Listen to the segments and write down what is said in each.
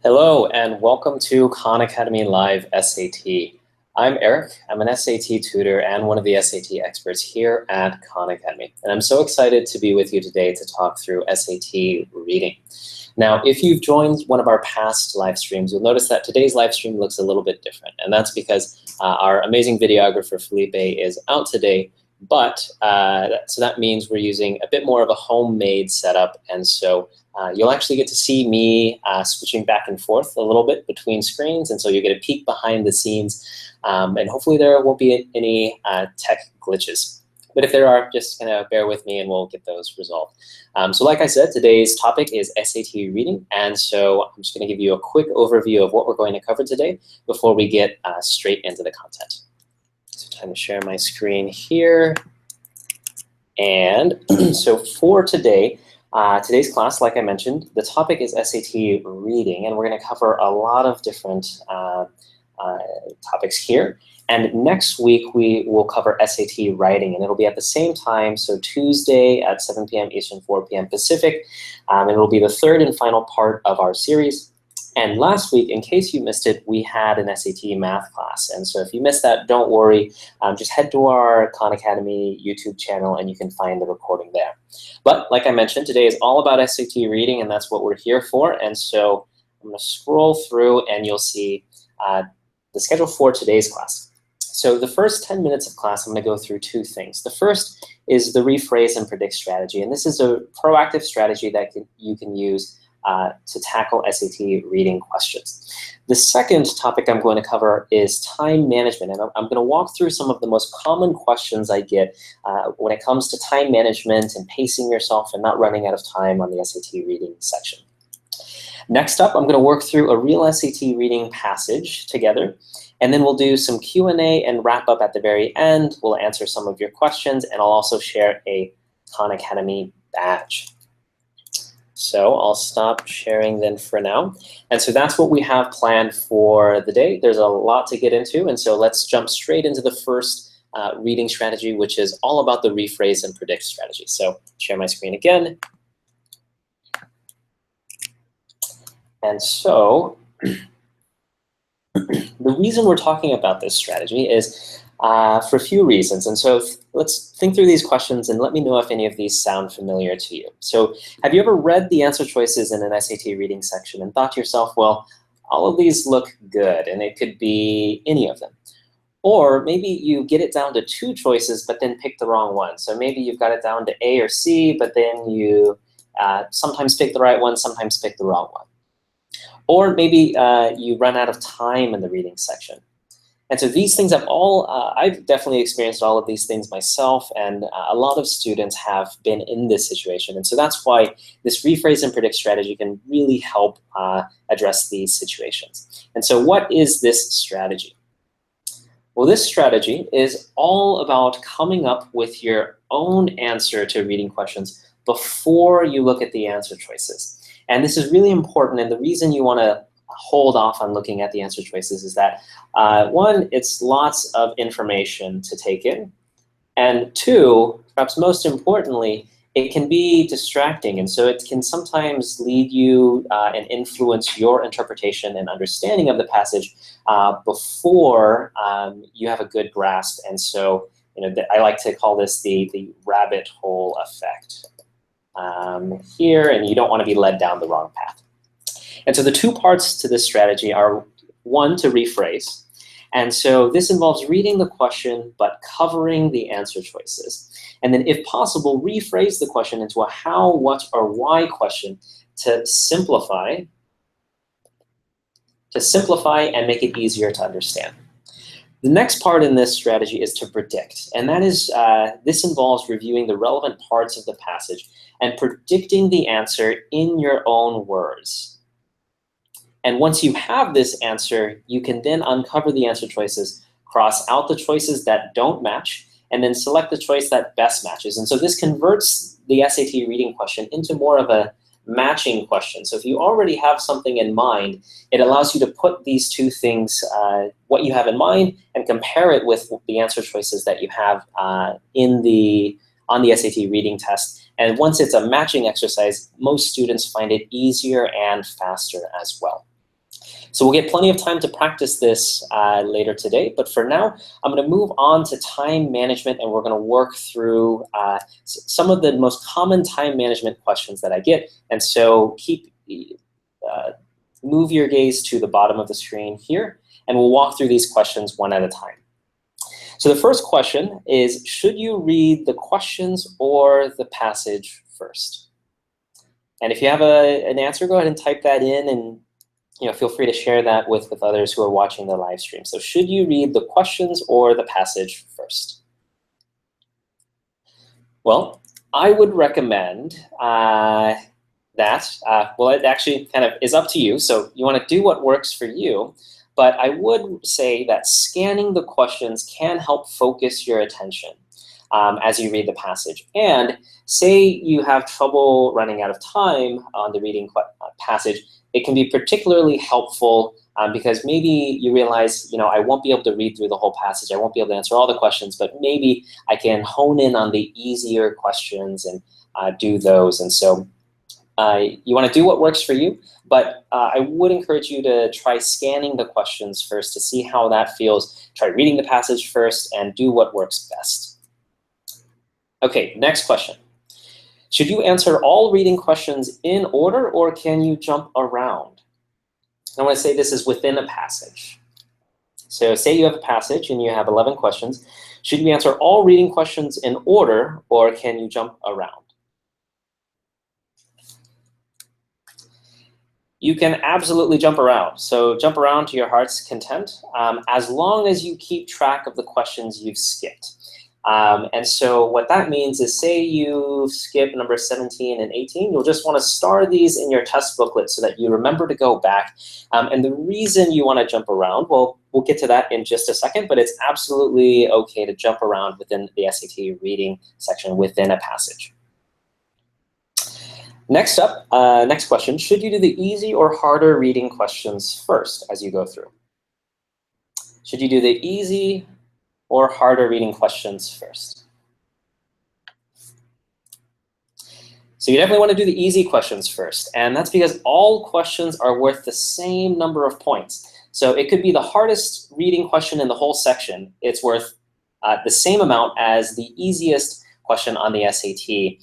Hello and welcome to Khan Academy Live SAT. I'm Eric. I'm an SAT tutor and one of the SAT experts here at Khan Academy. And I'm so excited to be with you today to talk through SAT reading. Now, if you've joined one of our past live streams, you'll notice that today's live stream looks a little bit different. And that's because our amazing videographer, Felipe, is out today. But so that means we're using a bit more of a homemade setup. And so you'll actually get to see me switching back and forth a little bit between screens. And so you get a peek behind the scenes. And hopefully there won't be any tech glitches. But if there are, just kind of bear with me and we'll get those resolved. So like I said, today's topic is SAT reading. And so I'm just going to give you a quick overview of what we're going to cover today before we get straight into the content. So time to share my screen here. And so for today, today's class, like I mentioned, the topic is SAT reading, and we're going to cover a lot of different topics here. And next week, we will cover SAT writing, and it'll be at the same time, so Tuesday at 7 p.m. Eastern, 4 p.m. Pacific, and it'll be the third and final part of our series. And last week, in case you missed it, we had an SAT math class. And so if you missed that, don't worry. Just head to our Khan Academy YouTube channel and you can find the recording there. But like I mentioned, today is all about SAT reading, and that's what we're here for. And so I'm going to scroll through and you'll see the schedule for today's class. So the first 10 minutes of class, I'm going to go through two things. The first is the rephrase and predict strategy. And this is a proactive strategy that you can use to tackle SAT reading questions. The second topic I'm going to cover is time management, and I'm going to walk through some of the most common questions I get when it comes to time management and pacing yourself and not running out of time on the SAT reading section. Next up, I'm going to work through a real SAT reading passage together, and then we'll do some Q&A and wrap up at the very end. We'll answer some of your questions, and I'll also share a Khan Academy badge. So I'll stop sharing then for now. And so that's what we have planned for the day. There's a lot to get into, and so let's jump straight into the first reading strategy, which is all about the rephrase and predict strategy. So share my screen again. And so the reason we're talking about this strategy is for a few reasons. And so let's think through these questions and let me know if any of these sound familiar to you. So have you ever read the answer choices in an SAT reading section and thought to yourself, well, all of these look good, and it could be any of them? Or maybe you get it down to two choices, but then pick the wrong one. So maybe you've got it down to A or C, but then you sometimes pick the right one, sometimes pick the wrong one. Or maybe you run out of time in the reading section. And so these things have all, I've definitely experienced all of these things myself, and a lot of students have been in this situation. And so that's why this rephrase and predict strategy can really help address these situations. And so what is this strategy? Well, this strategy is all about coming up with your own answer to reading questions before you look at the answer choices. And this is really important, and the reason you want to hold off on looking at the answer choices is that one, it's lots of information to take in, and two, perhaps most importantly, it can be distracting, and so it can sometimes lead you and influence your interpretation and understanding of the passage before you have a good grasp. And so I like to call this the rabbit hole effect here, and you don't want to be led down the wrong path. And so the two parts to this strategy are, one, to rephrase. And so this involves reading the question, but covering the answer choices. And then if possible, rephrase the question into a how, what, or why question to simplify and make it easier to understand. The next part in this strategy is to predict. And that is, this involves reviewing the relevant parts of the passage and predicting the answer in your own words. And once you have this answer, you can then uncover the answer choices, cross out the choices that don't match, and then select the choice that best matches. And so this converts the SAT reading question into more of a matching question. So if you already have something in mind, it allows you to put these two things, what you have in mind, and compare it with the answer choices that you have on the SAT reading test. And once it's a matching exercise, most students find it easier and faster as well. So we'll get plenty of time to practice this later today, but for now, I'm going to move on to time management, and we're going to work through some of the most common time management questions that I get. And so move your gaze to the bottom of the screen here, and we'll walk through these questions one at a time. So the first question is, should you read the questions or the passage first? And if you have an answer, go ahead and type that in, and feel free to share that with others who are watching the live stream. So should you read the questions or the passage first? Well, I would recommend well, it actually kind of is up to you. So you want to do what works for you. But I would say that scanning the questions can help focus your attention as you read the passage. And say you have trouble running out of time on the reading passage, it can be particularly helpful because maybe you realize, I won't be able to read through the whole passage. I won't be able to answer all the questions, but maybe I can hone in on the easier questions and do those. And so you want to do what works for you, but I would encourage you to try scanning the questions first to see how that feels. Try reading the passage first and do what works best. Okay, next question. Should you answer all reading questions in order, or can you jump around? I want to say this is within a passage. So say you have a passage and you have 11 questions. Should you answer all reading questions in order, or can you jump around? You can absolutely jump around. So jump around to your heart's content, as long as you keep track of the questions you've skipped. And so what that means is, say you skip number 17 and 18, you'll just want to star these in your test booklet so that you remember to go back. And the reason you want to jump around, well, we'll get to that in just a second, but it's absolutely okay to jump around within the SAT reading section within a passage. Next up, next question, should you do the easy or harder reading questions first as you go through? Should you do the easy or harder reading questions first? So you definitely want to do the easy questions first, and that's because all questions are worth the same number of points. So it could be the hardest reading question in the whole section. It's worth the same amount as the easiest question on the SAT.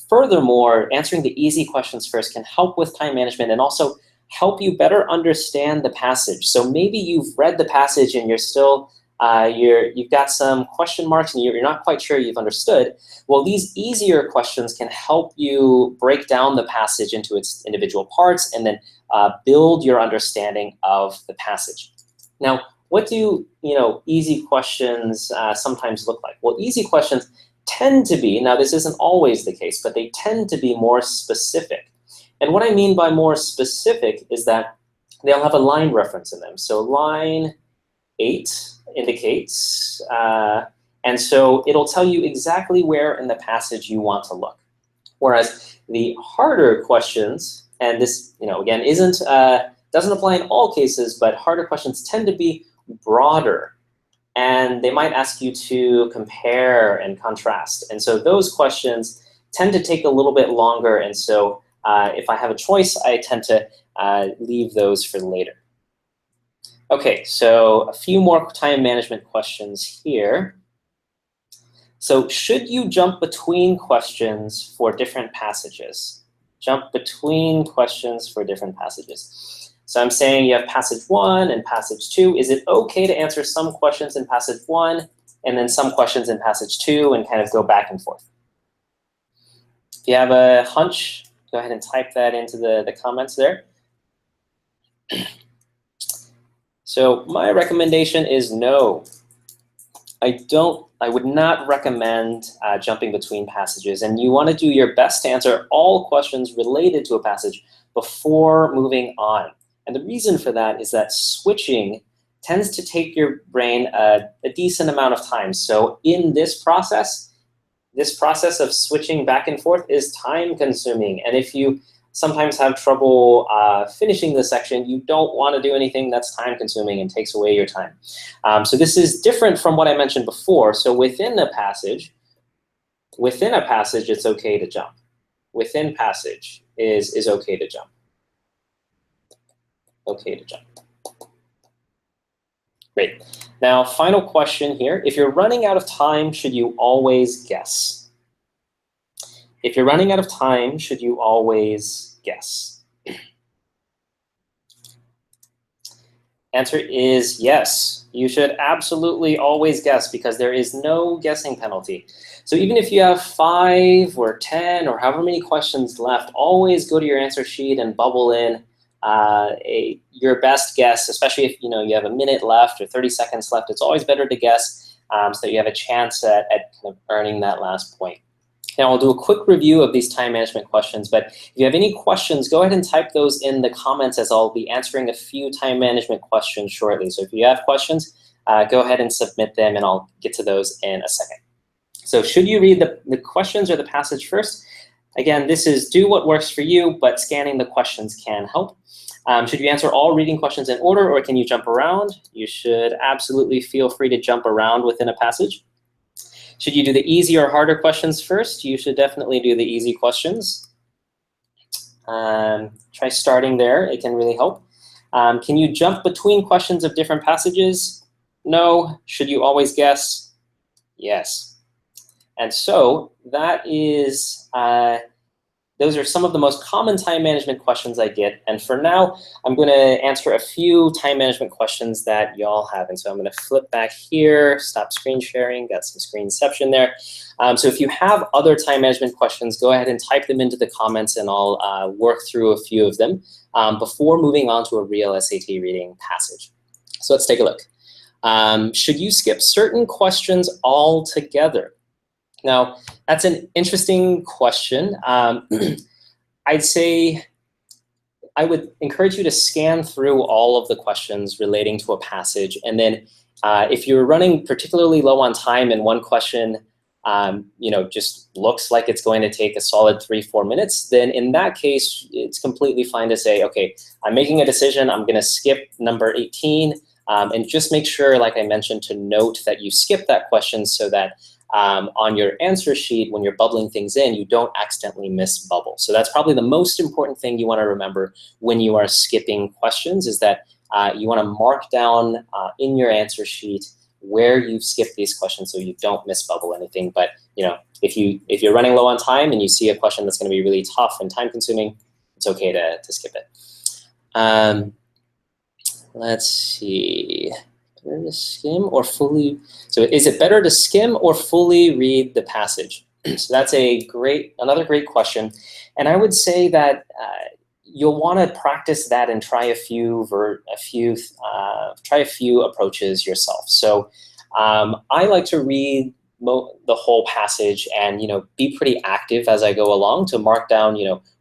Furthermore, answering the easy questions first can help with time management and also help you better understand the passage. So maybe you've read the passage and you're still you've got some question marks and you're not quite sure you've understood. Well, these easier questions can help you break down the passage into its individual parts and then build your understanding of the passage. Now, what do easy questions sometimes look like? Well, easy questions tend to be, now this isn't always the case, but they tend to be more specific. And what I mean by more specific is that they'll have a line reference in them. So line 8 indicates, and so it'll tell you exactly where in the passage you want to look. Whereas the harder questions, and this again doesn't apply in all cases, but harder questions tend to be broader. And they might ask you to compare and contrast. And so those questions tend to take a little bit longer. And so if I have a choice, I tend to leave those for later. OK, so a few more time management questions here. So should you jump between questions for different passages? Jump between questions for different passages. So I'm saying you have passage 1 and passage 2. Is it okay to answer some questions in passage 1 and then some questions in passage 2 and kind of go back and forth? If you have a hunch, go ahead and type that into the comments there. So my recommendation is no. I would not recommend jumping between passages, and you want to do your best to answer all questions related to a passage before moving on. And the reason for that is that switching tends to take your brain a decent amount of time. So in this process of switching back and forth is time consuming. And if you sometimes have trouble finishing the section, you don't want to do anything that's time consuming and takes away your time. So this is different from what I mentioned before. So within a passage, it's okay to jump. Within passage is okay to jump. Okay to jump. Great. Now, final question here. If you're running out of time, should you always guess? If you're running out of time, should you always guess? Answer is yes. You should absolutely always guess because there is no guessing penalty. So even if you have 5 or 10 or however many questions left, always go to your answer sheet and bubble in your best guess, especially if you have a minute left or 30 seconds left. It's always better to guess so that you have a chance at kind of earning that last point. Now, I'll do a quick review of these time management questions, but if you have any questions, go ahead and type those in the comments as I'll be answering a few time management questions shortly. So if you have questions, go ahead and submit them, and I'll get to those in a second. So should you read the questions or the passage first? Again, this is do what works for you, but scanning the questions can help. Should you answer all reading questions in order, or can you jump around? You should absolutely feel free to jump around within a passage. Should you do the easy or harder questions first? You should definitely do the easy questions. Try starting there. It can really help. Can you jump between questions of different passages? No. Should you always guess? Yes. And so that is, those are some of the most common time management questions I get. And for now, I'm going to answer a few time management questions that y'all have. And so I'm going to flip back here, stop screen sharing, got some screenception there. So if you have other time management questions, go ahead and type them into the comments, and I'll work through a few of them before moving on to a real SAT reading passage. So let's take a look. Should you skip certain questions altogether? Now, that's an interesting question. I'd say I would encourage you to scan through all of the questions relating to a passage. And then if you're running particularly low on time and one question just looks like it's going to take a solid 3-4 minutes, then in that case, it's completely fine to say, okay, I'm making a decision. I'm going to skip number 18. And just make sure, like I mentioned, to note that you skip that question so that on your answer sheet, when you're bubbling things in, you don't accidentally miss bubble. So that's probably the most important thing you want to remember when you are skipping questions, is that you want to mark down in your answer sheet where you've skipped these questions so you don't miss bubble anything. But if you're running low on time and you see a question that's going to be really tough and time consuming, it's okay to skip it. Let's see. Better to skim or fully? So is it better to skim or fully read the passage? So that's another great question. And I would say that you'll want to practice that and try a few approaches yourself. So I like to read the whole passage and be pretty active as I go along to mark down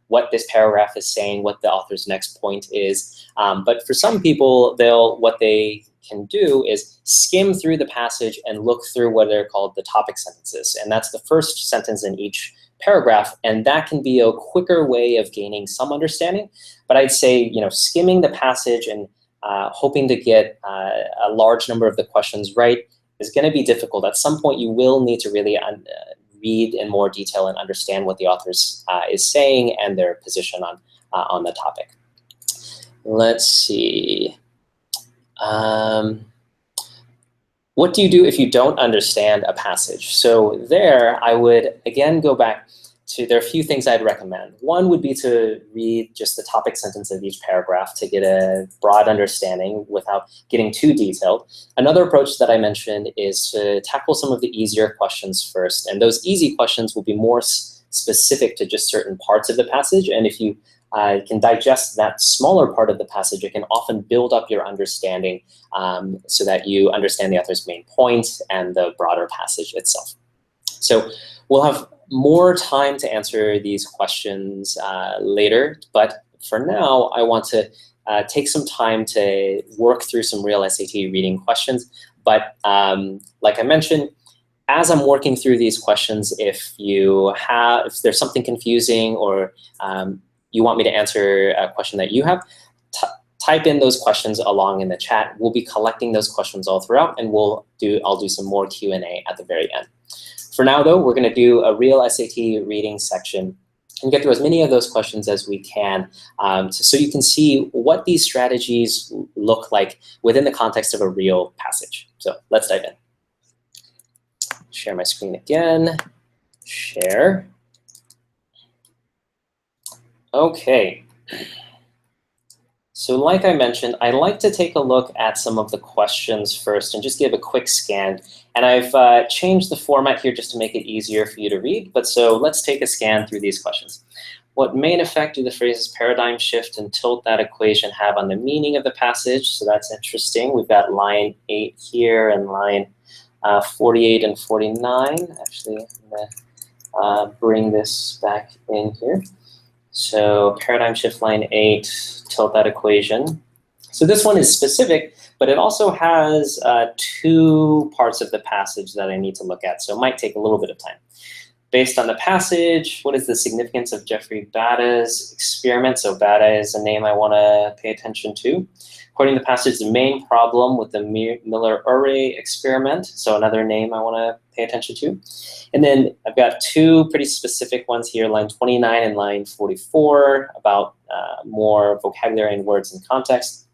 what this paragraph is saying, what the author's next point is. But for some people, what they can do is skim through the passage and look through what are called the topic sentences. And that's the first sentence in each paragraph. And that can be a quicker way of gaining some understanding. But I'd say, skimming the passage and hoping to get a large number of the questions right is going to be difficult. At some point, you will need to really read in more detail and understand what the author is saying and their position on the topic. Let's see. What do you do if you don't understand a passage? So there, I would again go back to, there are a few things I'd recommend. One would be to read just the topic sentence of each paragraph to get a broad understanding without getting too detailed. Another approach that I mentioned is to tackle some of the easier questions first. And those easy questions will be more specific to just certain parts of the passage. And if you can digest that smaller part of the passage, it can often build up your understanding so that you understand the author's main point and the broader passage itself. So we'll have more time to answer these questions later, but for now, I want to take some time to work through some real SAT reading questions. But like I mentioned, as I'm working through these questions, if there's something confusing or you want me to answer a question that you have, type in those questions along in the chat. We'll be collecting those questions all throughout, and I'll do some more Q&A at the very end. For now, though, we're going to do a real SAT reading section. and get through as many of those questions as we can so you can see what these strategies look like within the context of a real passage. So let's dive in. Share my screen again. Share. Okay. So like I mentioned, I like to take a look at some of the questions first and just give a quick scan. And I've changed the format here just to make it easier for you to read. But so let's take a scan through these questions. What main effect do the phrases paradigm shift and tilt that equation have on the meaning of the passage? So that's interesting. We've got line 8 here and line 48 and 49. Actually, I'm going to bring this back in here. So paradigm shift line 8, tilt that equation. So this one is specific, but it also has 2 parts of the passage that I need to look at. So it might take a little bit of time. Based on the passage, what is the significance of Jeffrey Bada's experiment? So Bada is a name I want to pay attention to. According to the passage, the main problem with the Miller-Urey experiment, so another name I want to pay attention to. And then I've got 2 pretty specific ones here, line 29 and line 44, about more vocabulary and words in context.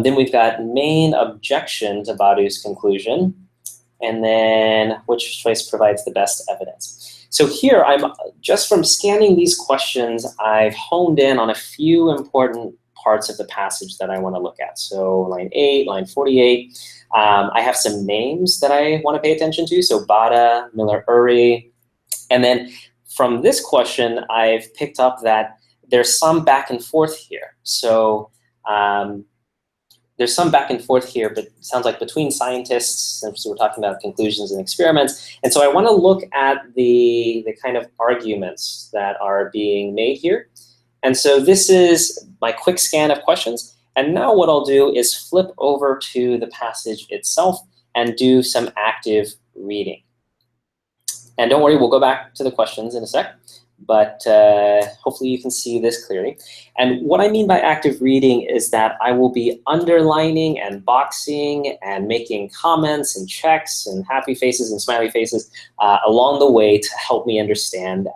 Then we've got main objection to Badu's conclusion, and then which choice provides the best evidence. So here, just from scanning these questions, I've honed in on a few important parts of the passage that I want to look at. So line 8, line 48. I have some names that I want to pay attention to. So Bada, Miller-Urey. And then from this question, I've picked up that there's some back and forth here. So there's some back and forth here, but it sounds like between scientists, since we're talking about conclusions and experiments. And so I want to look at the kind of arguments that are being made here. And so this is my quick scan of questions. And now what I'll do is flip over to the passage itself and do some active reading. And don't worry, we'll go back to the questions in a sec. But hopefully you can see this clearly. And what I mean by active reading is that I will be underlining and boxing and making comments and checks and happy faces and smiley faces along the way to help me understand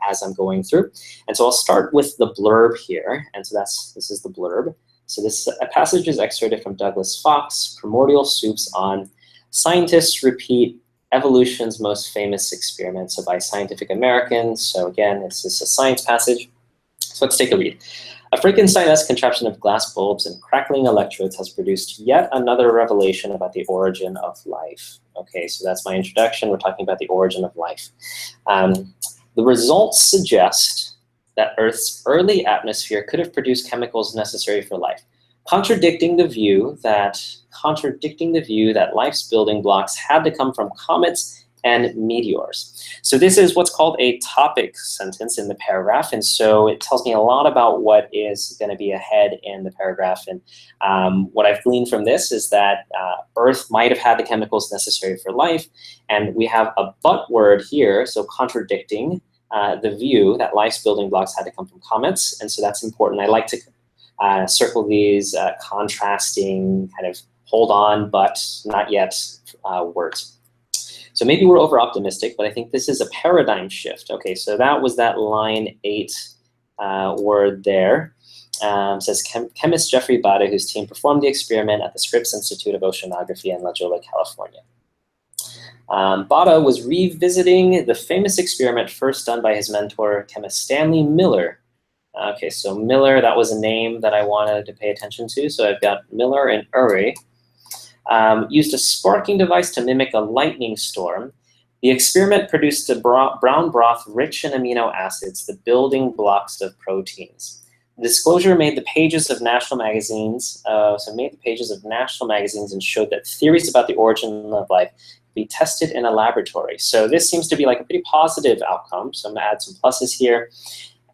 as I'm going through. And so I'll start with the blurb here. And so this is the blurb. So this passage is excerpted from Douglas Fox, Primordial Soups on Scientists Repeat Evolution's Most Famous Experiments, so by Scientific American. So again, it's just a science passage. So let's take a read. A Frankenstein-esque contraption of glass bulbs and crackling electrodes has produced yet another revelation about the origin of life. Okay, so that's my introduction. We're talking about the origin of life. The results suggest that Earth's early atmosphere could have produced chemicals necessary for life, contradicting the view that life's building blocks had to come from comets and meteors. So this is what's called a topic sentence in the paragraph, and so it tells me a lot about what is going to be ahead in the paragraph. And what I've gleaned from this is that Earth might have had the chemicals necessary for life, and we have a but word here, so contradicting the view that life's building blocks had to come from comets, and so that's important. I like to circle these contrasting kind of hold on but not yet words. So maybe we're over optimistic, but I think this is a paradigm shift. Okay, so that was that line 8 word there. Says chemist Jeffrey Bada, whose team performed the experiment at the Scripps Institute of Oceanography in La Jolla, California. Bada was revisiting the famous experiment first done by his mentor, chemist Stanley Miller. Okay, so Miller, that was a name that I wanted to pay attention to. So I've got Miller and Urey. Used a sparking device to mimic a lightning storm. The experiment produced a brown broth rich in amino acids, the building blocks of proteins. The disclosure made the pages of national magazines, and showed that theories about the origin of life could be tested in a laboratory. So this seems to be like a pretty positive outcome. So I'm gonna add some pluses here.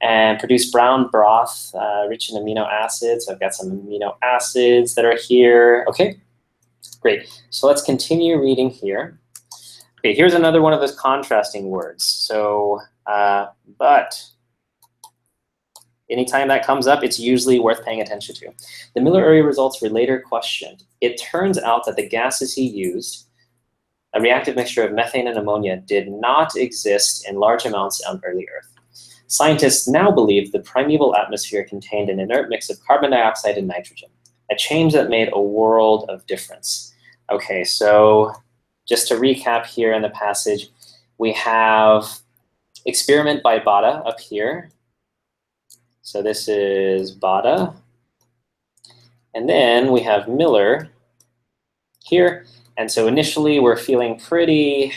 And produce brown broth rich in amino acids. So I've got some amino acids that are here. Okay, great. So let's continue reading here. Okay, here's another one of those contrasting words. So, but. Anytime that comes up, it's usually worth paying attention to. The Miller-Urey results were later questioned. It turns out that the gases he used, a reactive mixture of methane and ammonia, did not exist in large amounts on early Earth. Scientists now believe the primeval atmosphere contained an inert mix of carbon dioxide and nitrogen, a change that made a world of difference. Okay, so just to recap here in the passage, we have experiment by Bada up here. So this is Bada. And then we have Miller here. And so initially we're feeling pretty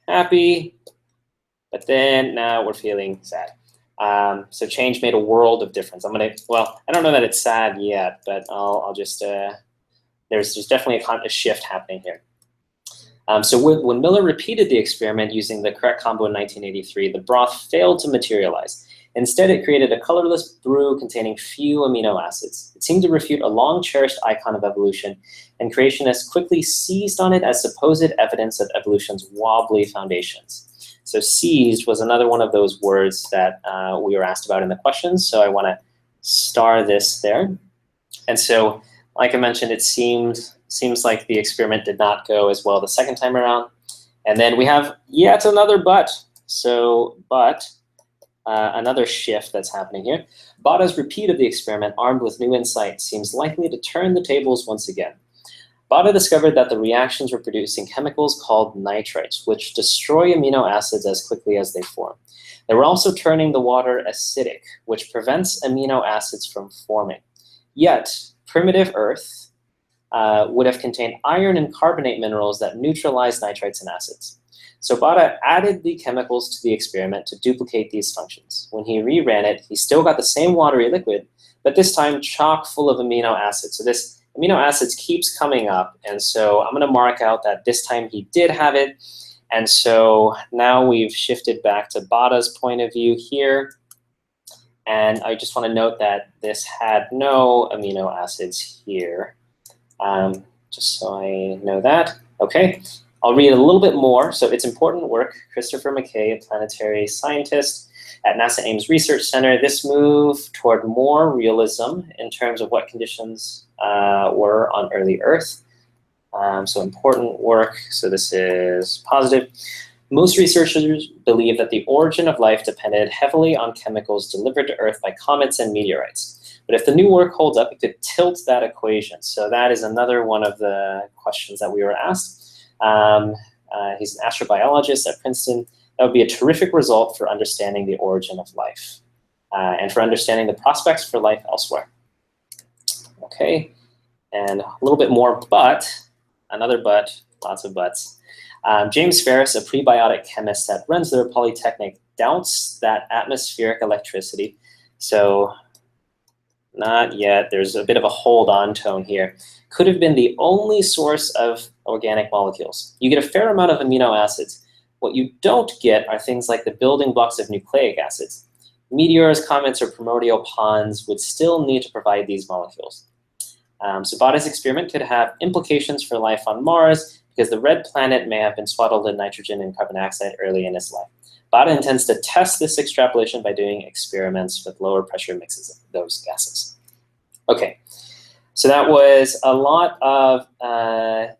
happy, but then now we're feeling sad. So change made a world of difference. Well, I don't know that it's sad yet, but I'll just, there's definitely a shift happening here. So when Miller repeated the experiment using the correct combo in 1983, the broth failed to materialize. Instead, it created a colorless brew containing few amino acids. It seemed to refute a long-cherished icon of evolution, and creationists quickly seized on it as supposed evidence of evolution's wobbly foundations. So seized was another one of those words that we were asked about in the questions, so I want to star this there. And so, like I mentioned, it seems like the experiment did not go as well the second time around. And then we have yet another but. So, another shift that's happening here. Bada's repeat of the experiment, armed with new insight, seems likely to turn the tables once again. Bada discovered that the reactions were producing chemicals called nitrites, which destroy amino acids as quickly as they form. They were also turning the water acidic, which prevents amino acids from forming. Yet, primitive Earth would have contained iron and carbonate minerals that neutralize nitrites and acids. So Bada added the chemicals to the experiment to duplicate these functions. When he reran it, he still got the same watery liquid, but this time chock full of amino acids. So this amino acids keeps coming up, and so I'm going to mark out that this time he did have it. And so now we've shifted back to Bada's point of view here. And I just want to note that this had no amino acids here, just so I know that. Okay. I'll read a little bit more. So it's important work. Christopher McKay, a planetary scientist at NASA Ames Research Center. This move toward more realism in terms of what conditions were on early Earth. So important work. So this is positive. Most researchers believe that the origin of life depended heavily on chemicals delivered to Earth by comets and meteorites. But if the new work holds up, it could tilt that equation. So that is another one of the questions that we were asked. He's an astrobiologist at Princeton. That would be a terrific result for understanding the origin of life and for understanding the prospects for life elsewhere. Okay, and a little bit more but, another but, lots of buts. James Ferris, a prebiotic chemist at Rensselaer Polytechnic, doubts that atmospheric electricity, so not yet, there's a bit of a hold on tone here, could have been the only source of organic molecules. You get a fair amount of amino acids. What you don't get are things like the building blocks of nucleic acids. Meteors, comets, or primordial ponds would still need to provide these molecules. So Bada's experiment could have implications for life on Mars because the red planet may have been swaddled in nitrogen and carbon dioxide early in its life. Bada intends to test this extrapolation by doing experiments with lower pressure mixes of those gases. Okay. So that was a lot of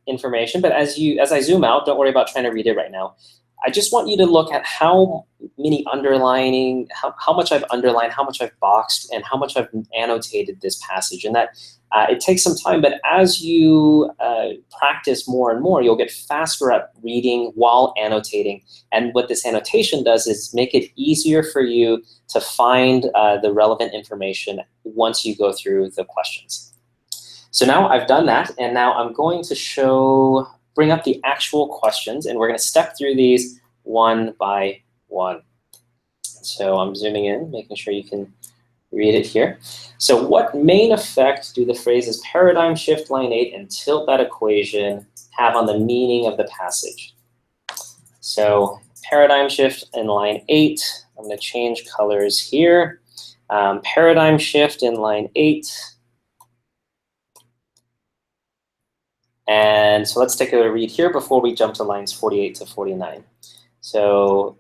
information, but as I zoom out, don't worry about trying to read it right now. I just want you to look at how many underlining, how much I've underlined, how much I've boxed, and how much I've annotated this passage. And that it takes some time, but as you practice more and more, you'll get faster at reading while annotating. And what this annotation does is make it easier for you to find the relevant information once you go through the questions. So now I've done that, and now I'm going to bring up the actual questions, and we're going to step through these one by one. So I'm zooming in, making sure you can read it here. So what main effect do the phrases paradigm shift line 8 and tilt that equation have on the meaning of the passage? So paradigm shift in line 8, I'm going to change colors here. Paradigm shift in line 8. And so let's take a read here before we jump to lines 48 to 49. So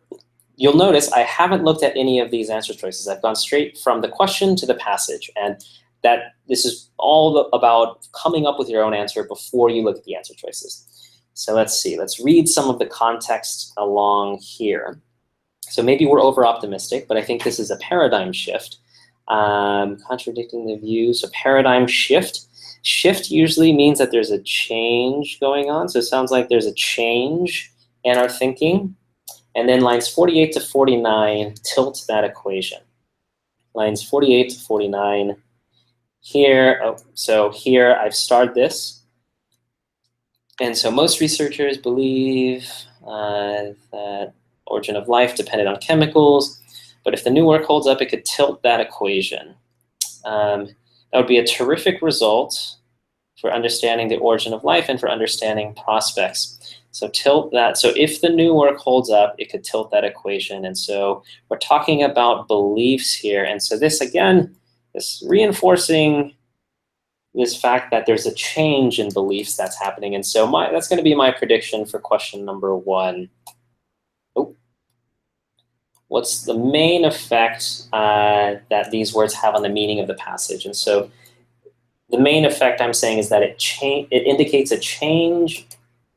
you'll notice I haven't looked at any of these answer choices. I've gone straight from the question to the passage, and that this is all about coming up with your own answer before you look at the answer choices. So let's see, let's read some of the context along here. So maybe we're over-optimistic, but I think this is a paradigm shift. Contradicting the view, so paradigm shift. Shift usually means that there's a change going on. So it sounds like there's a change in our thinking. And then lines 48 to 49 tilt that equation. Lines 48 to 49 here. Oh, so here I've starred this. And so most researchers believe that origin of life depended on chemicals. But if the new work holds up, it could tilt that equation. That would be a terrific result for understanding the origin of life and for understanding prospects. So tilt that. So if the new work holds up, it could tilt that equation. And so we're talking about beliefs here. And so this, again, is reinforcing this fact that there's a change in beliefs that's happening. And so that's going to be my prediction for question number 1. Oh. What's the main effect that these words have on the meaning of the passage? And so the main effect I'm saying is that it indicates a change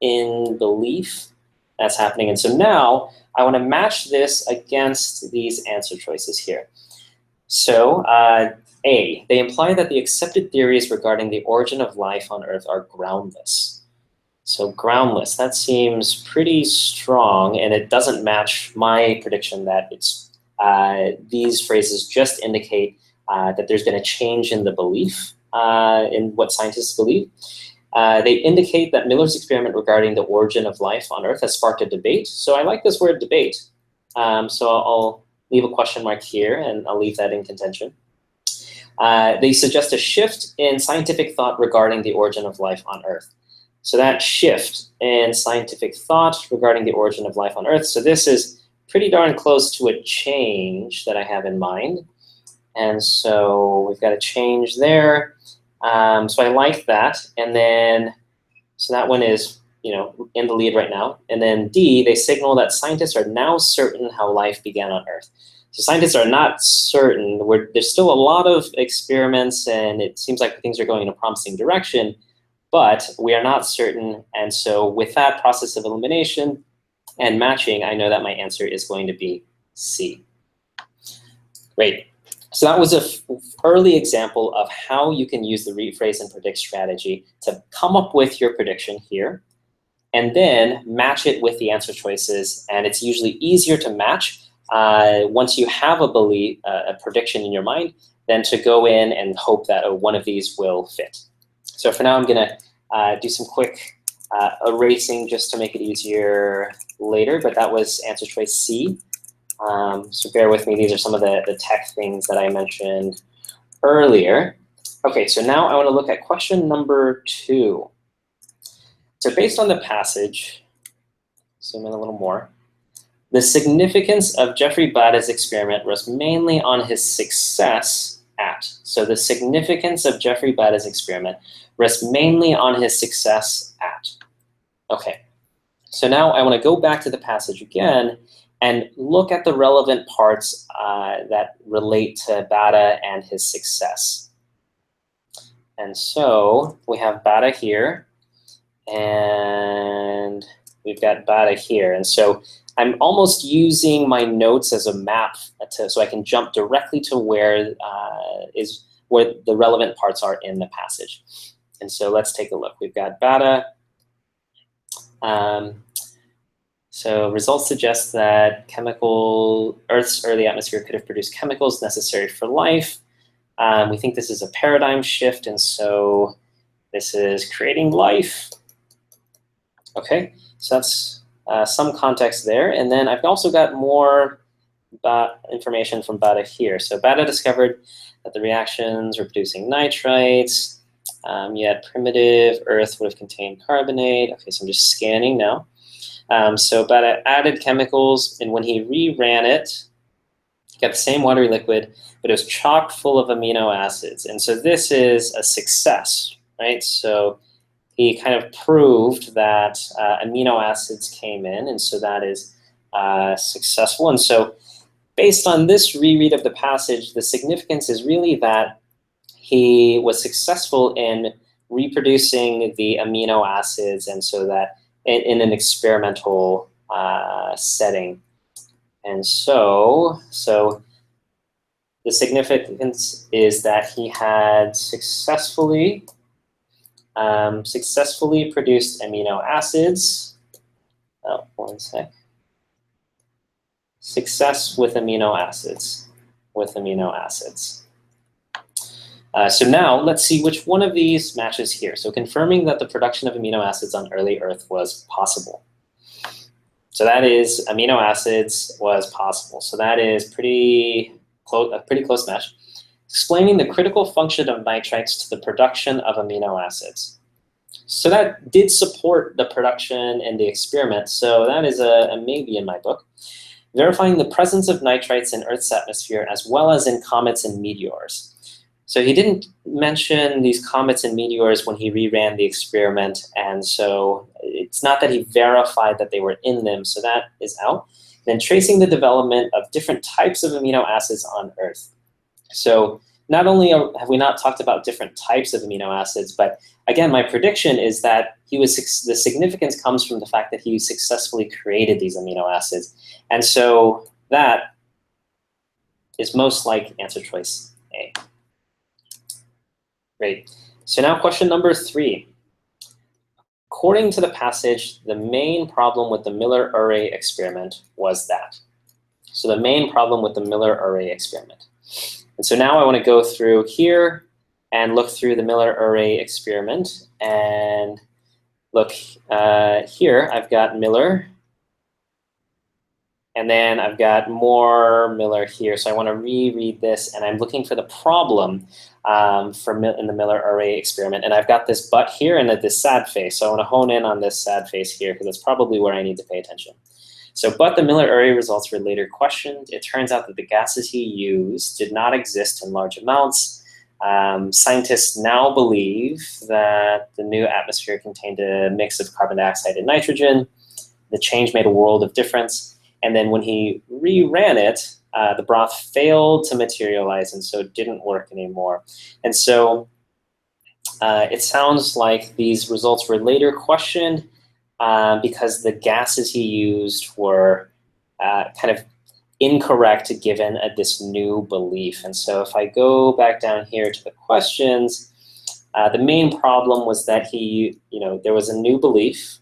in belief that's happening. And so now I want to match this against these answer choices here. So A, they imply that the accepted theories regarding the origin of life on Earth are groundless. So groundless, that seems pretty strong, and it doesn't match my prediction that it's these phrases just indicate that there's been a change in the belief in what scientists believe. They indicate that Miller's experiment regarding the origin of life on Earth has sparked a debate. So I like this word debate. So I'll leave a question mark here, and I'll leave that in contention. They suggest a shift in scientific thought regarding the origin of life on Earth. So that shift in scientific thought regarding the origin of life on Earth. So this is pretty darn close to a change that I have in mind. And so we've got a change there. So I like that. And then, so that one is, in the lead right now. And then D, they signal that scientists are now certain how life began on Earth. So scientists are not certain. There's still a lot of experiments, and it seems like things are going in a promising direction, but we are not certain. And so with that process of elimination and matching, I know that my answer is going to be C. Great. So that was an early example of how you can use the rephrase and predict strategy to come up with your prediction here, and then match it with the answer choices. And it's usually easier to match once you have a prediction in your mind than to go in and hope that one of these will fit. So for now, I'm going to do some quick erasing just to make it easier later, but that was answer choice C. So bear with me. These are some of the tech things that I mentioned earlier. Okay, so now I want to look at question number 2. So based on the passage, zoom in a little more, the significance of Jeffrey Bada's experiment rests mainly on his success at. So the significance of Jeffrey Bada's experiment rests mainly on his success at. Okay, so now I want to go back to the passage again and look at the relevant parts that relate to Bada and his success. And so we have Bada here, and we've got Bada here. And so I'm almost using my notes as a map so I can jump directly to where the relevant parts are in the passage. And so let's take a look. We've got Bada. So results suggest that Earth's early atmosphere could have produced chemicals necessary for life. We think this is a paradigm shift, and so this is creating life. Okay, so that's some context there. And then I've also got more information from Bada here. So Bada discovered that the reactions were producing nitrites, yet primitive Earth would have contained carbonate. Okay, so I'm just scanning now. So Bada added chemicals, and when he reran it, he got the same watery liquid, but it was chock full of amino acids. And so this is a success, right? So he kind of proved that amino acids came in, and so that is successful. And so based on this reread of the passage, the significance is really that he was successful in reproducing the amino acids, and so that in an experimental setting. And so the significance is that he had successfully produced amino acids. Oh, one sec. Success with amino acids. So now let's see which one of these matches here. So confirming that the production of amino acids on early Earth was possible. So that is amino acids was possible. So that is a pretty close match. Explaining the critical function of nitrites to the production of amino acids. So that did support the production in the experiment. So that is a maybe in my book. Verifying the presence of nitrites in Earth's atmosphere as well as in comets and meteors. So he didn't mention these comets and meteors when he reran the experiment, and so it's not that he verified that they were in them, so that is out. Then tracing the development of different types of amino acids on Earth. So not only have we not talked about different types of amino acids, but again, my prediction is that the significance comes from the fact that he successfully created these amino acids. And so that is most like answer choice A. Great. So now question number 3. According to the passage, the main problem with the Miller-Urey experiment was that. So the main problem with the Miller-Urey experiment. And so now I want to go through here and look through the Miller-Urey experiment. And look, here I've got Miller. And then I've got more Miller here. So I want to reread this, and I'm looking for the problem in the Miller-Urey experiment. And I've got this but here and this sad face. So I want to hone in on this sad face here because that's probably where I need to pay attention. So, but the Miller-Urey results were later questioned. It turns out that the gases he used did not exist in large amounts. Scientists now believe that the new atmosphere contained a mix of carbon dioxide and nitrogen. The change made a world of difference. And then when he reran it, the broth failed to materialize, and so it didn't work anymore. And so it sounds like these results were later questioned because the gases he used were kind of incorrect given this new belief. And so if I go back down here to the questions, the main problem was that there was a new belief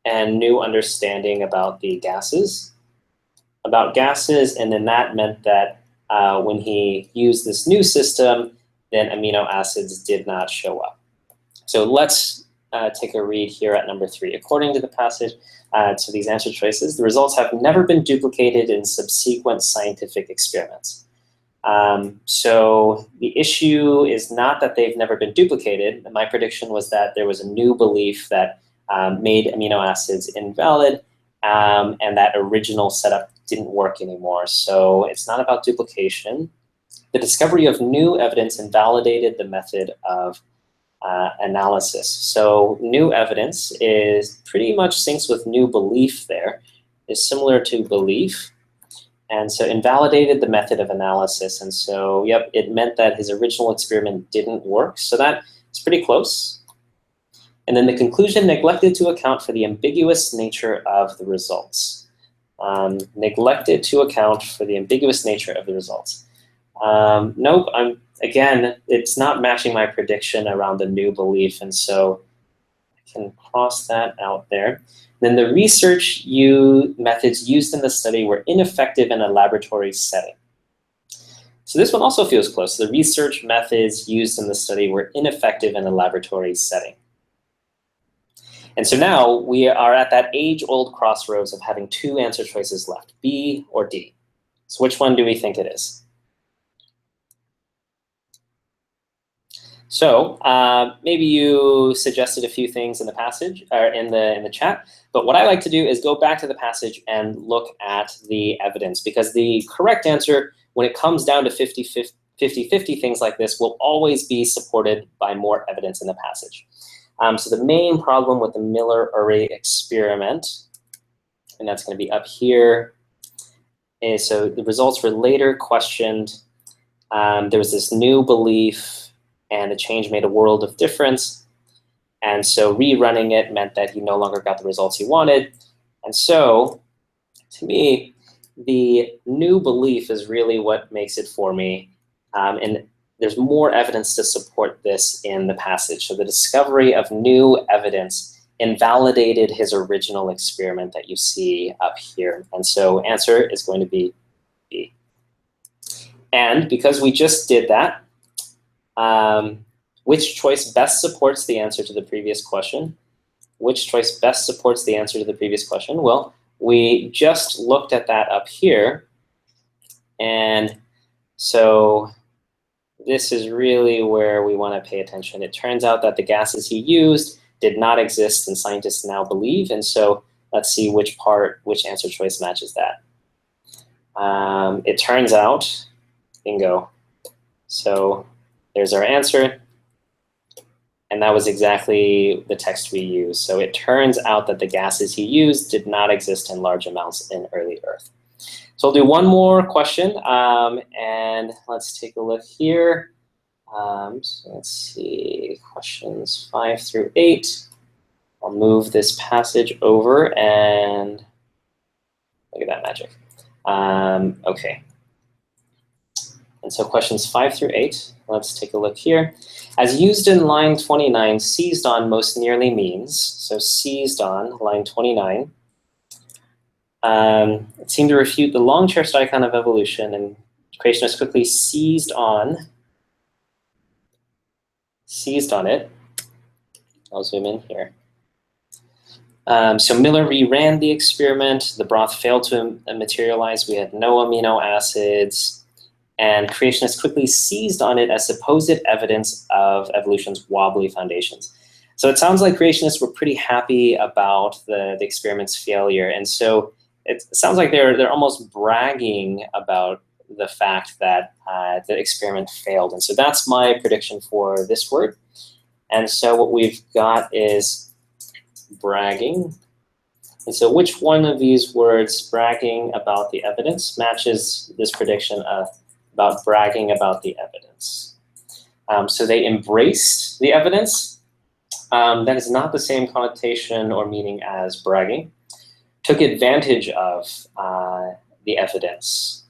and new understanding about the gases. And then that meant that when he used this new system, then amino acids did not show up. So let's take a read here at number 3. According to the passage, to these answer choices, the results have never been duplicated in subsequent scientific experiments. So the issue is not that they've never been duplicated. My prediction was that there was a new belief that made amino acids invalid, and that original setup didn't work anymore. So it's not about duplication. The discovery of new evidence invalidated the method of analysis. So new evidence is pretty much syncs with new belief there. It's similar to belief. And so invalidated the method of analysis. And so, yep, it meant that his original experiment didn't work. So that is pretty close. And then the conclusion neglected to account for the ambiguous nature of the results. Neglected to account for the ambiguous nature of the results. Nope, again, it's not matching my prediction around the new belief, and so I can cross that out there. Then the research methods used in the study were ineffective in a laboratory setting. So this one also feels close. The research methods used in the study were ineffective in a laboratory setting. And so now we are at that age-old crossroads of having 2 answer choices left, B or D. So which one do we think it is? So maybe you suggested a few things in the passage or in the chat, but what I like to do is go back to the passage and look at the evidence, because the correct answer, when it comes down to 50-50 things like this, will always be supported by more evidence in the passage. So the main problem with the Miller-Urey experiment, and that's going to be up here, is so the results were later questioned. There was this new belief, and the change made a world of difference. And so rerunning it meant that he no longer got the results he wanted. And so, to me, the new belief is really what makes it for me. And there's more evidence to support this in the passage. So the discovery of new evidence invalidated his original experiment that you see up here. And so answer is going to be B. And because we just did that, which choice best supports the answer to the previous question? Which choice best supports the answer to the previous question? Well, we just looked at that up here. And so this is really where we want to pay attention. It turns out that the gases he used did not exist, and scientists now believe. And so let's see which answer choice matches that. It turns out, bingo. So there's our answer. And that was exactly the text we used. So it turns out that the gases he used did not exist in large amounts in early Earth. So I'll do one more question, and let's take a look here. So let's see, questions 5 through 8. I'll move this passage over and look at that magic. Okay. And so questions 5 through 8, let's take a look here. As used in line 29, seized on most nearly means, so seized on, line 29, it seemed to refute the long-cherished icon of evolution, and creationists quickly seized on it. I'll zoom in here. So Miller reran the experiment. The broth failed to materialize. We had no amino acids. And creationists quickly seized on it as supposed evidence of evolution's wobbly foundations. So it sounds like creationists were pretty happy about the experiment's failure. And so it sounds like they're almost bragging about the fact that the experiment failed. And so that's my prediction for this word. And so what we've got is bragging. And so which one of these words, bragging about the evidence, matches this prediction about bragging about the evidence? So they embraced the evidence. That is not the same connotation or meaning as bragging. Took advantage of the evidence.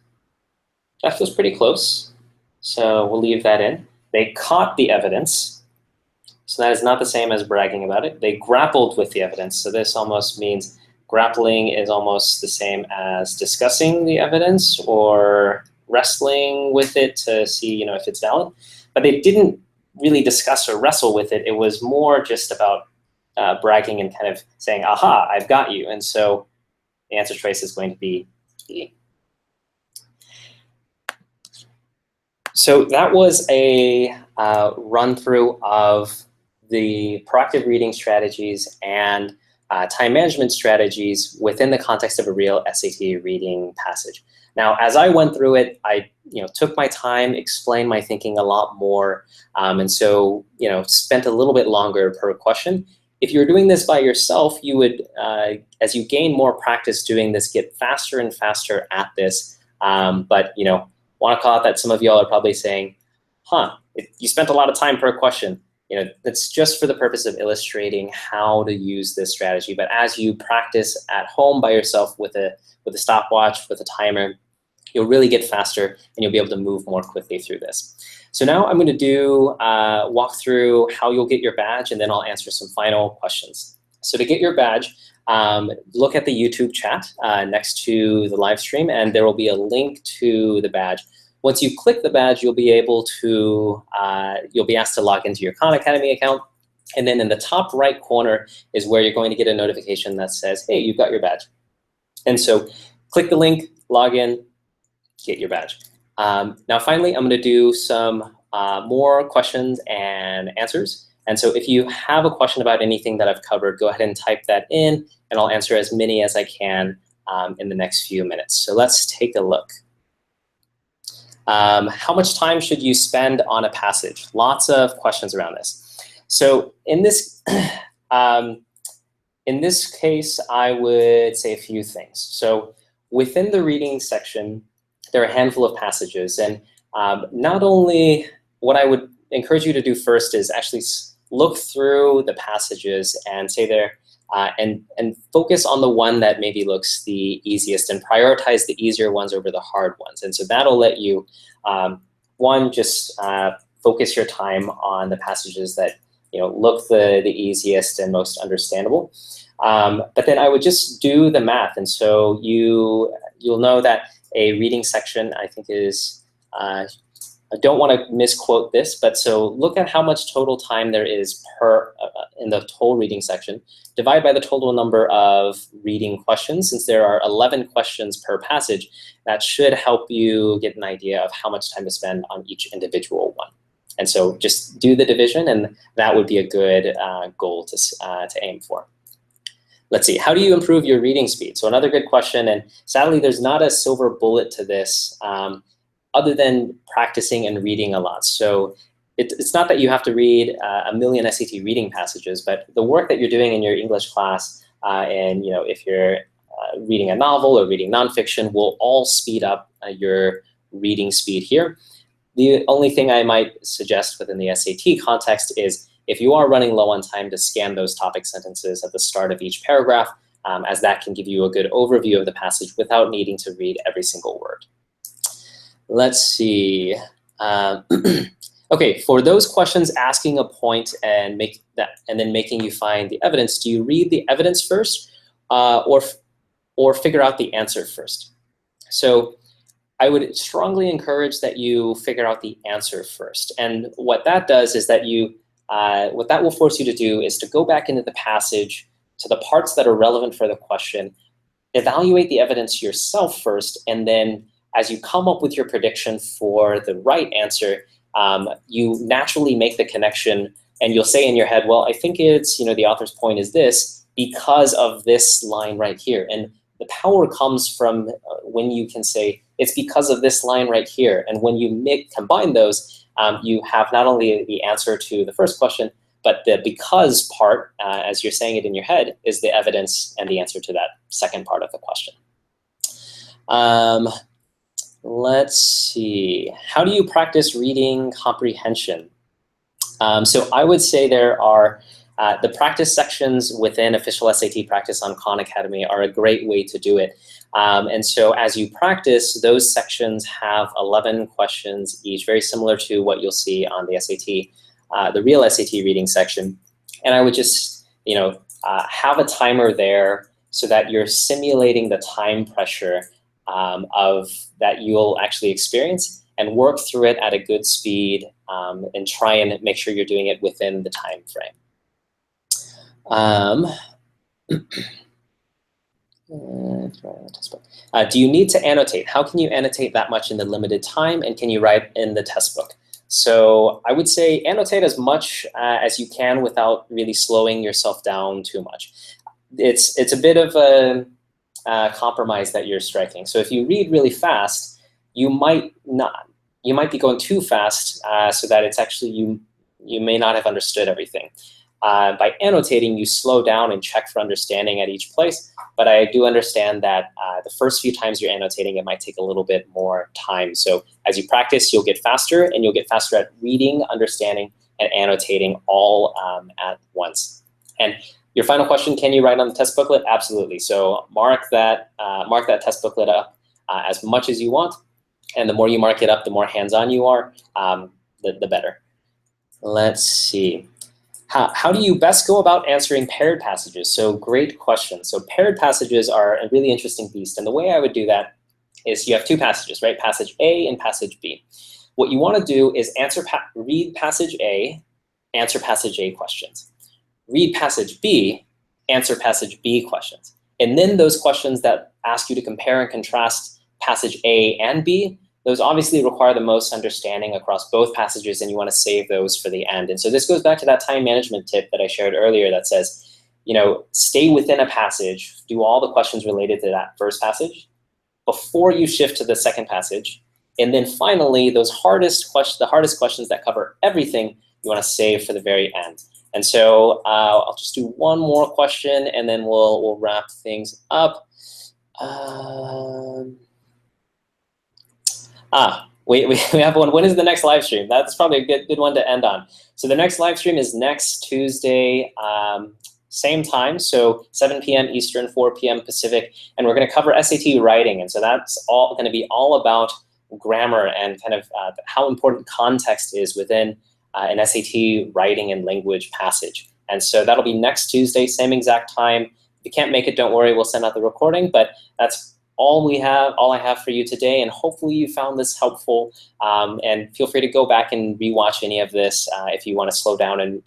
That feels pretty close, so we'll leave that in. They caught the evidence, so that is not the same as bragging about it. They grappled with the evidence, so this almost means grappling is almost the same as discussing the evidence or wrestling with it to see, if it's valid. But they didn't really discuss or wrestle with it. It was more just about bragging and kind of saying, aha, I've got you. And so the answer choice is going to be B. So that was a run through of the proactive reading strategies and time management strategies within the context of a real SAT reading passage. Now, as I went through it, I took my time, explained my thinking a lot more, and so spent a little bit longer per question. If you're doing this by yourself, you would, as you gain more practice doing this, get faster and faster at this. But want to call out that some of y'all are probably saying, you spent a lot of time per question. That's just for the purpose of illustrating how to use this strategy. But as you practice at home by yourself with a stopwatch, with a timer, you'll really get faster and you'll be able to move more quickly through this. So now I'm going to walk through how you'll get your badge, and then I'll answer some final questions. So to get your badge, look at the YouTube chat next to the live stream, and there will be a link to the badge. Once you click the badge, you'll be able to, you'll be asked to log into your Khan Academy account. And then in the top right corner is where you're going to get a notification that says, hey, you've got your badge. And so click the link, log in, get your badge. Now finally, I'm going to do some more questions and answers. And so if you have a question about anything that I've covered, go ahead and type that in, and I'll answer as many as I can in the next few minutes. So let's take a look. How much time should you spend on a passage? Lots of questions around this. So in this case, I would say a few things. So within the reading section, there are a handful of passages. And not only, what I would encourage you to do first is actually look through the passages and say there, and focus on the one that maybe looks the easiest and prioritize the easier ones over the hard ones. And so that'll let you, one, just focus your time on the passages that look the easiest and most understandable. But then I would just do the math. And so you'll know that a reading section, I think, is, I don't want to misquote this, but so look at how much total time there is per in the whole reading section. Divide by the total number of reading questions. Since there are 11 questions per passage, that should help you get an idea of how much time to spend on each individual one. And so just do the division, and that would be a good goal to aim for. Let's see, how do you improve your reading speed? So another good question, and sadly there's not a silver bullet to this other than practicing and reading a lot. So it's not that you have to read a million SAT reading passages, but the work that you're doing in your English class, and if you're reading a novel or reading nonfiction, will all speed up your reading speed here. The only thing I might suggest within the SAT context is if you are running low on time, to scan those topic sentences at the start of each paragraph, as that can give you a good overview of the passage without needing to read every single word. Let's see. Okay, for those questions asking a point and then making you find the evidence, do you read the evidence first or figure out the answer first? So I would strongly encourage that you figure out the answer first. And what that does is that what that will force you to do is to go back into the passage to the parts that are relevant for the question, evaluate the evidence yourself first, and then as you come up with your prediction for the right answer, you naturally make the connection, and you'll say in your head, well, I think it's, the author's point is this because of this line right here. And the power comes from when you can say, it's because of this line right here. And when you combine those, you have not only the answer to the first question, but the because part, as you're saying it in your head, is the evidence and the answer to that second part of the question. Let's see. How do you practice reading comprehension? So I would say there are the practice sections within Official SAT Practice on Khan Academy are a great way to do it. And so as you practice, those sections have 11 questions each, very similar to what you'll see on the SAT, the real SAT reading section. And I would just have a timer there so that you're simulating the time pressure of that you'll actually experience, and work through it at a good speed, and try and make sure you're doing it within the time frame. Do you need to annotate? How can you annotate that much in the limited time, and can you write in the test book? So I would say annotate as much as you can without really slowing yourself down too much. It's a bit of a compromise that you're striking. So if you read really fast, you might be going too fast, so that it's actually you may not have understood everything. By annotating, you slow down and check for understanding at each place. But I do understand that the first few times you're annotating, it might take a little bit more time. So as you practice, you'll get faster, and you'll get faster at reading, understanding, and annotating all at once. And your final question, can you write on the test booklet? Absolutely. So mark that test booklet up as much as you want. And the more you mark it up, the more hands-on you are, the better. Let's see. How do you best go about answering paired passages? So great question. So paired passages are a really interesting beast. And the way I would do that is you have two passages, right? Passage A and passage B. What you want to do is read passage A, answer passage A questions. Read passage B, answer passage B questions. And then those questions that ask you to compare and contrast passage A and B, those obviously require the most understanding across both passages, and you want to save those for the end. And so this goes back to that time management tip that I shared earlier that says, stay within a passage, do all the questions related to that first passage before you shift to the second passage. And then finally, the hardest questions that cover everything, you want to save for the very end. And so I'll just do one more question, and then we'll wrap things up. We have one. When is the next live stream? That's probably a good one to end on. So the next live stream is next Tuesday, same time, so 7 p.m. Eastern, 4 p.m. Pacific, and we're going to cover SAT writing. And so that's all going to be all about grammar and kind of how important context is within an SAT writing and language passage. And so that'll be next Tuesday, same exact time. If you can't make it, don't worry, we'll send out the recording, but that's all I have for you today, and hopefully you found this helpful. And feel free to go back and rewatch any of this if you want to slow down and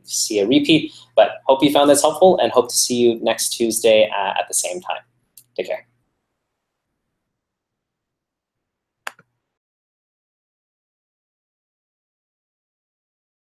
see a repeat. But hope you found this helpful, and hope to see you next Tuesday at the same time. Take care.